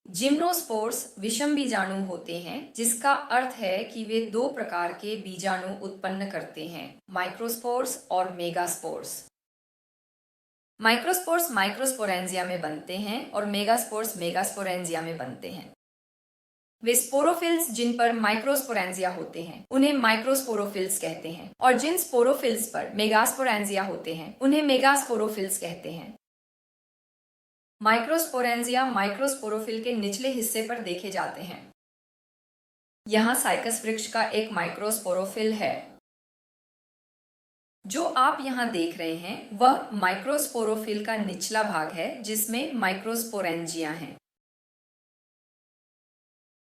जिम्नोस्पोर्स विषम बीजाणु होते हैं, जिसका अर्थ है कि वे दो प्रकार के बीजाणु उत्पन्न करते हैं, माइक्रोस्पोर्स और मेगास्पोर्स। माइक्रोस्पोर्स माइक्रोस्पोरेंजिया में बनते हैं और मेगास्पोर्स मेगास्पोरेंजिया में बनते हैं। वे स्पोरोफिल्स जिन पर माइक्रोस्पोरेंजिया होते हैं उन्हें माइक्रोस्पोरोफिल्स कहते हैं, और जिन स्पोरोफिल्स पर मेगास्पोरेंजिया होते हैं उन्हें मेगास्पोरोफिल्स कहते हैं। माइक्रोस्पोरेंजिया माइक्रोस्पोरोफिल के निचले हिस्से पर देखे जाते हैं। यहाँ साइकस वृक्ष का एक माइक्रोस्पोरोफिल है। जो आप यहाँ देख रहे हैं वह माइक्रोस्पोरोफिल का निचला भाग है, जिसमें माइक्रोस्पोरेंजिया हैं।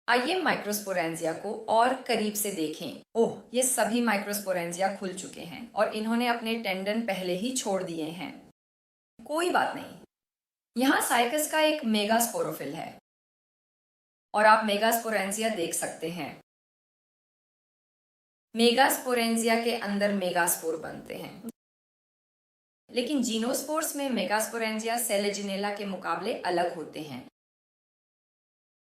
आइए माइक्रोस्पोरेंजिया को और करीब से देखें। ओह, ये सभी माइक्रोस्पोरेंजिया खुल चुके हैं और इन्होंने अपने टेंडन पहले ही छोड़ दिए हैं। कोई बात नहीं। यहाँ साइकस का एक मेगास्पोरोफिल है और आप मेगास्पोरेंजिया देख सकते हैं। मेगास्पोरेंजिया के अंदर मेगास्पोर बनते हैं, लेकिन जीनोस्पोर्स में मेगास्पोरेंजिया सेलेजिनेला के मुकाबले अलग होते हैं।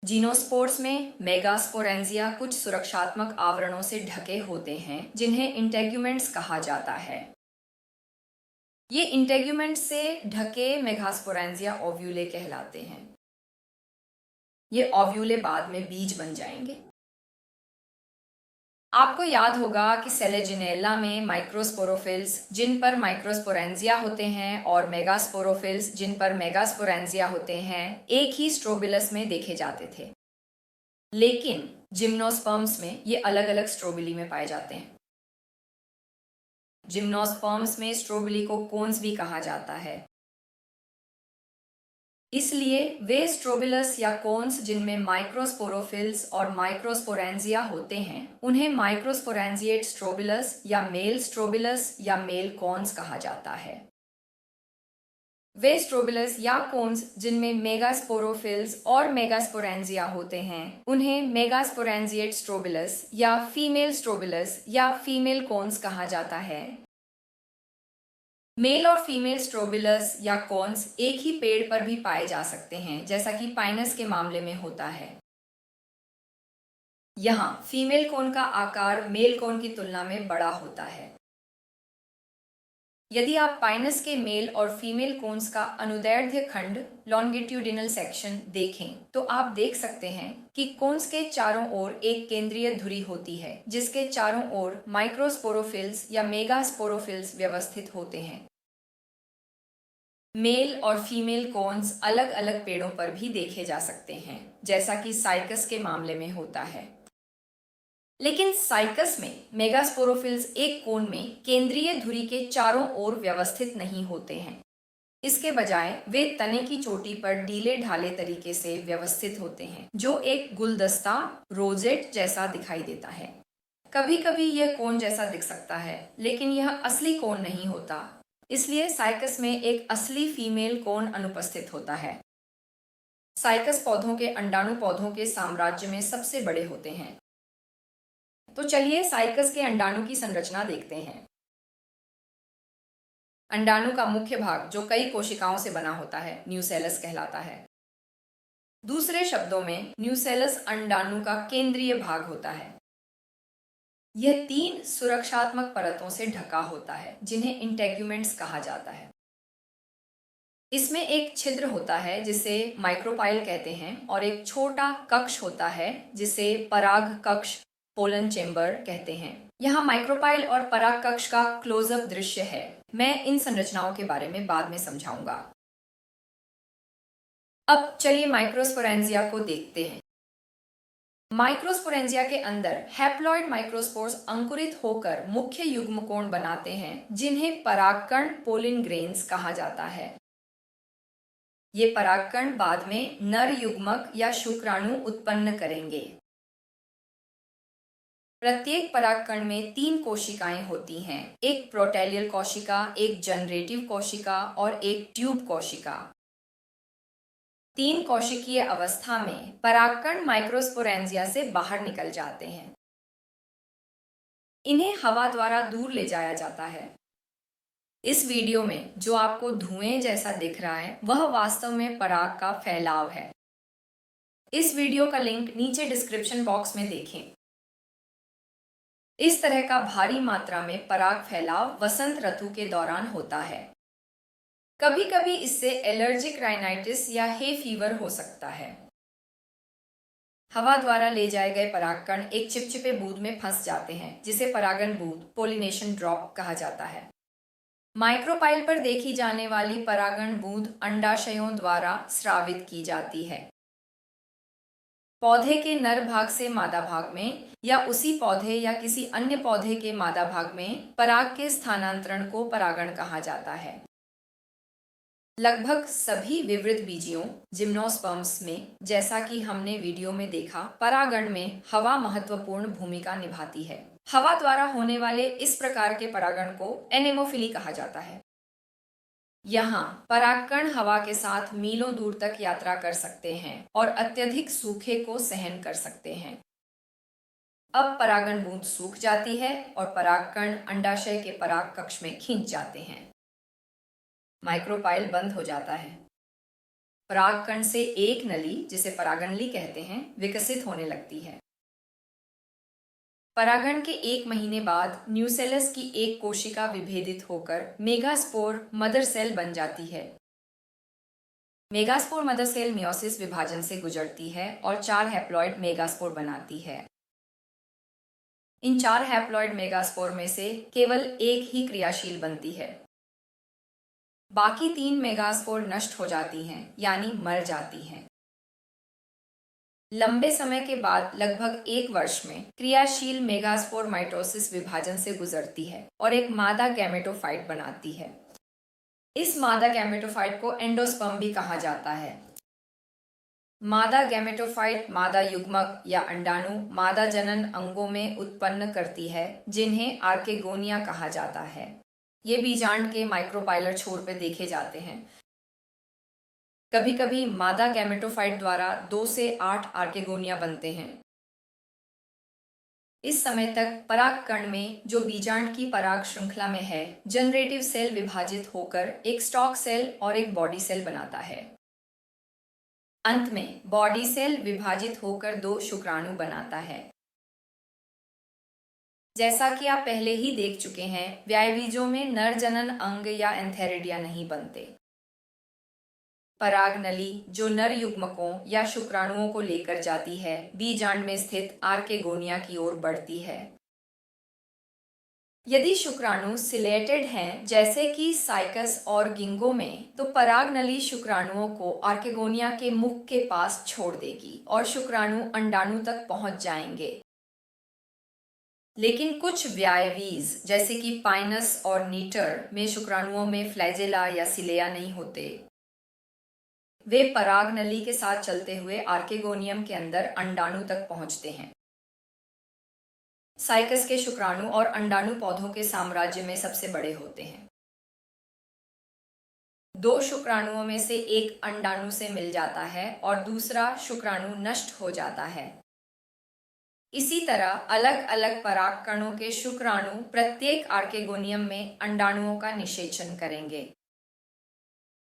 जीनोस्पोर्स में मेगास्पोरेंजिया कुछ सुरक्षात्मक आवरणों से ढके होते हैं, जिन्हें इंटेग्यूमेंट्स कहा जाता है। ये इंटेग्यूमेंट्स से ढके मेगास्पोरेंजिया ओव्यूले कहलाते हैं। ये ओव्यूले बाद में बीज बन जाएंगे। आपको याद होगा कि सेलेजिनेला में माइक्रोस्पोरोफिल्स जिन पर माइक्रोस्पोरेंजिया होते हैं और मेगास्पोरोफिल्स जिन पर मेगास्पोरेंजिया होते हैं एक ही स्ट्रोबिलस में देखे जाते थे, लेकिन जिम्नोस्पर्म्स में ये अलग अलग स्ट्रोबिली में पाए जाते हैं। जिम्नोस्पर्म्स में स्ट्रोबिली को कोन्स भी कहा जाता है। इसलिए वे स्ट्रोबिलस या कोन्स जिनमें माइक्रोस्पोरोफिल्स और माइक्रोस्पोरेंजिया होते हैं उन्हें माइक्रोस्पोरेंजिएट स्ट्रोबिलस या मेल स्ट्रोबिलस या मेल कोन्स कहा जाता है। वे स्ट्रोबिलस या कोन्स जिनमें मेगास्पोरोफिल्स और मेगास्पोरेंजिया होते हैं उन्हें मेगास्पोरेंजिएट स्ट्रोबिलस या फीमेल स्ट्रोबिलस या फीमेल कोन्स कहा जाता है। मेल और फीमेल स्ट्रोबिलस या कॉन्स एक ही पेड़ पर भी पाए जा सकते हैं, जैसा कि पाइनस के मामले में होता है। यहाँ फीमेल कोन का आकार मेल कोन की तुलना में बड़ा होता है। यदि आप पाइनस के मेल और फीमेल कोन्स का अनुदैर्ध्य खंड लॉन्गिट्यूडिनल सेक्शन देखें तो आप देख सकते हैं कि कोन्स के चारों ओर एक केंद्रीय धुरी होती है, जिसके चारों ओर माइक्रोस्पोरोफिल्स या मेगास्पोरोफिल्स व्यवस्थित होते हैं। मेल और फीमेल कोन्स अलग अलग पेड़ों पर भी देखे जा सकते हैं, जैसा कि साइकस के मामले में होता है। लेकिन साइकस में मेगास्पोरोफिल्स एक कोन में केंद्रीय धुरी के चारों ओर व्यवस्थित नहीं होते हैं। इसके बजाय वे तने की चोटी पर ढीले ढाले तरीके से व्यवस्थित होते हैं, जो एक गुलदस्ता रोजेट जैसा दिखाई देता है। कभी कभी यह कोन जैसा दिख सकता है, लेकिन यह असली कोन नहीं होता। इसलिए साइकस में एक असली फीमेल कोन अनुपस्थित होता है। साइकस पौधों के अंडाणु पौधों के साम्राज्य में सबसे बड़े होते हैं। तो चलिए साइकस के अंडाणु की संरचना देखते हैं। अंडाणु का मुख्य भाग, जो कई कोशिकाओं से बना होता है, न्यूसेलस कहलाता है। दूसरे शब्दों में न्यूसेलस अंडाणु का केंद्रीय भाग होता है। यह 3 सुरक्षात्मक परतों से ढका होता है, जिन्हें इंटेग्यूमेंट्स कहा जाता है। इसमें एक छिद्र होता है जिसे माइक्रोपाइल कहते हैं, और एक छोटा कक्ष होता है जिसे पराग कक्ष पोलन चेंबर कहते हैं। यहाँ माइक्रोपाइल और पराग कक्ष का क्लोजअप दृश्य है। मैं इन संरचनाओं के बारे में बाद में समझाऊंगा। अब चलिए माइक्रोस्पोरेंजिया को देखते हैं। माइक्रोस्पोरेंजिया के अंदर हैप्लॉइड माइक्रोस्पोर्स अंकुरित होकर मुख्य युग्मकोण बनाते हैं, जिन्हें परागकण पोलिन ग्रेन्स कहा जाता है। ये परागकण बाद में नर युग्मक या शुक्राणु उत्पन्न करेंगे। प्रत्येक परागकण में 3 कोशिकाएं होती हैं, एक प्रोटेलियल कोशिका, एक जनरेटिव कोशिका और एक ट्यूब कोशिका। 3 कोशिकीय अवस्था में परागकण माइक्रोस्पोरेंजिया से बाहर निकल जाते हैं। इन्हें हवा द्वारा दूर ले जाया जाता है। इस वीडियो में जो आपको धुएं जैसा दिख रहा है वह वास्तव में पराग का फैलाव है। इस वीडियो का लिंक नीचे डिस्क्रिप्शन बॉक्स में देखें। इस तरह का भारी मात्रा में पराग फैलाव वसंत ऋतु के दौरान होता है। कभी कभी इससे एलर्जिक राइनाइटिस या हे फीवर हो सकता है। हवा द्वारा ले जाए गए परागकण एक चिपचिपे बूंद में फंस जाते हैं, जिसे परागन बूंद पोलिनेशन ड्रॉप कहा जाता है। माइक्रोपाइल पर देखी जाने वाली परागण बूंद अंडाशयों द्वारा स्रावित की जाती है। पौधे के नर भाग से मादा भाग में या उसी पौधे या किसी अन्य पौधे के मादा भाग में पराग के स्थानांतरण को परागण कहा जाता है। लगभग सभी विवृत बीजियों जिम्नोस्पर्म्स में, जैसा कि हमने वीडियो में देखा, परागण में हवा महत्वपूर्ण भूमिका निभाती है। हवा द्वारा होने वाले इस प्रकार के परागण को एनेमोफिली कहा जाता है। यहाँ परागकण हवा के साथ मीलों दूर तक यात्रा कर सकते हैं और अत्यधिक सूखे को सहन कर सकते हैं। अब परागण बूंद सूख जाती है और परागकण अंडाशय के पराग कक्ष में खींच जाते हैं। माइक्रोपाइल बंद हो जाता है। परागकण से एक नली, जिसे परागनली कहते हैं, विकसित होने लगती है। परागण के 1 महीने बाद न्यूसेलस की एक कोशिका विभेदित होकर मेगास्पोर मदर सेल बन जाती है। मेगास्पोर मदर सेल मियोसिस विभाजन से गुजरती है और 4 हैप्लॉइड मेगास्पोर बनाती है। इन 4 हैप्लॉइड मेगास्पोर में से केवल एक ही क्रियाशील बनती है। बाकी 3 मेगास्पोर नष्ट हो जाती हैं, यानी मर जाती हैं। लंबे समय के बाद लगभग 1 वर्ष में क्रियाशील मेगास्पोर माइटोसिस विभाजन से गुजरती है और एक मादा गैमेटोफाइट बनाती है। इस मादा गैमेटोफाइट को एंडोस्पर्म भी कहा जाता है। मादा गैमेटोफाइट मादा युग्मक या अंडाणु मादा जनन अंगों में उत्पन्न करती है, जिन्हें आर्केगोनिया कहा जाता है। ये बीजांड के माइक्रोपाइलर छोर पे देखे जाते हैं। कभी कभी मादा गैमेटोफाइट द्वारा 2 से 8 आर्केगोनिया बनते हैं। इस समय तक परागकण में, जो बीजांड की पराग श्रृंखला में है, जनरेटिव सेल विभाजित होकर एक स्टॉक सेल और एक बॉडी सेल बनाता है। अंत में बॉडी सेल विभाजित होकर 2 शुक्राणु बनाता है। जैसा कि आप पहले ही देख चुके हैं, व्यायबीजों में नर जनन अंग या एंथेरिडिया नहीं बनते। पराग नली, जो नर युग्मकों या शुक्राणुओं को लेकर जाती है, बीजांड में स्थित आर्केगोनिया की ओर बढ़ती है। यदि शुक्राणु सिलेटेड हैं, जैसे कि साइकस और गिंगो में, तो पराग नली शुक्राणुओं को आर्केगोनिया के मुख के पास छोड़ देगी और शुक्राणु अंडाणु तक पहुंच जाएंगे। लेकिन कुछ व्यायवीज, जैसे कि पाइनस और नीटर में, शुक्राणुओं में फ्लैजेला या सिलेया नहीं होते। वे पराग नली के साथ चलते हुए आर्केगोनियम के अंदर अंडाणु तक पहुंचते हैं। साइकस के शुक्राणु और अंडाणु पौधों के साम्राज्य में सबसे बड़े होते हैं। 2 शुक्राणुओं में से एक अंडाणु से मिल जाता है और दूसरा शुक्राणु नष्ट हो जाता है। इसी तरह अलग अलग परागकणों के शुक्राणु प्रत्येक आर्केगोनियम में अंडाणुओं का निषेचन करेंगे।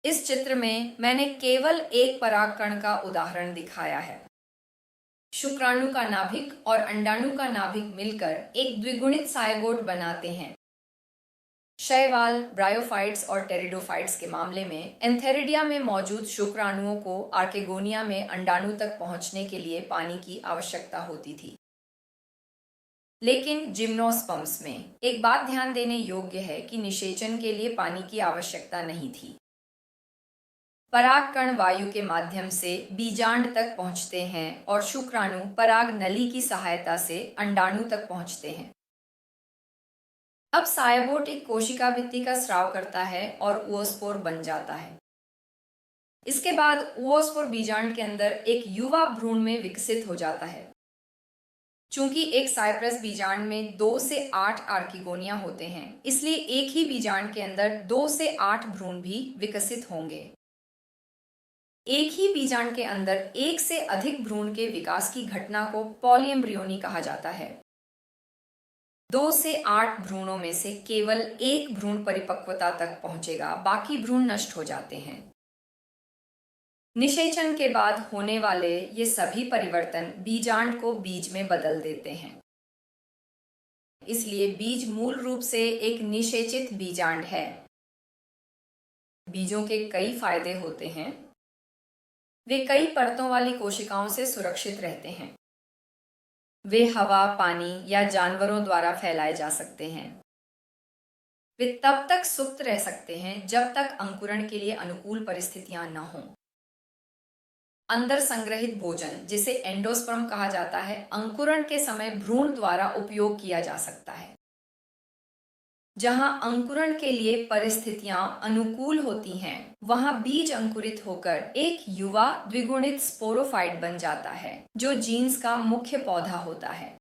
इस चित्र में मैंने केवल एक परागकण का उदाहरण दिखाया है। शुक्राणु का नाभिक और अंडाणु का नाभिक मिलकर एक द्विगुणित सायगोट बनाते हैं। शैवाल, ब्रायोफाइट्स और टेरिडोफाइट्स के मामले में एंथेरिडिया में मौजूद शुक्राणुओं को आर्केगोनिया में अंडाणु तक पहुंचने के लिए पानी की आवश्यकता होती थी। लेकिन जिम्नोस्पर्म्स में एक बात ध्यान देने योग्य है कि निषेचन के लिए पानी की आवश्यकता नहीं थी। परागकण वायु के माध्यम से बीजांड तक पहुंचते हैं और शुक्राणु पराग नली की सहायता से अंडाणु तक पहुंचते हैं। अब सायगोट एक कोशिका भित्ति का स्राव करता है और ओओस्पोर बन जाता है। इसके बाद ओओस्पोर बीजांड के अंदर एक युवा भ्रूण में विकसित हो जाता है। चूंकि एक साइप्रस बीजांड में 2 से 8 आर्किगोनिया होते हैं, इसलिए एक ही बीजांड के अंदर 2 से 8 भ्रूण भी विकसित होंगे। एक ही बीजांड के अंदर एक से अधिक भ्रूण के विकास की घटना को पॉलीएम्ब्रियोनी कहा जाता है। 2 से 8 भ्रूणों में से केवल एक भ्रूण परिपक्वता तक पहुंचेगा, बाकी भ्रूण नष्ट हो जाते हैं। निषेचन के बाद होने वाले ये सभी परिवर्तन बीजांड को बीज में बदल देते हैं। इसलिए बीज मूल रूप से एक निषेचित बीजांड है। बीजों के कई फायदे होते हैं। वे कई परतों वाली कोशिकाओं से सुरक्षित रहते हैं। वे हवा, पानी या जानवरों द्वारा फैलाए जा सकते हैं। वे तब तक सुप्त रह सकते हैं जब तक अंकुरण के लिए अनुकूल परिस्थितियां न हों। अंदर संग्रहित भोजन, जिसे एंडोस्पर्म कहा जाता है, अंकुरण के समय भ्रूण द्वारा उपयोग किया जा सकता है। जहां अंकुरण के लिए परिस्थितियां अनुकूल होती हैं, वहां बीज अंकुरित होकर एक युवा द्विगुणित स्पोरोफाइट बन जाता है, जो जीन्स का मुख्य पौधा होता है।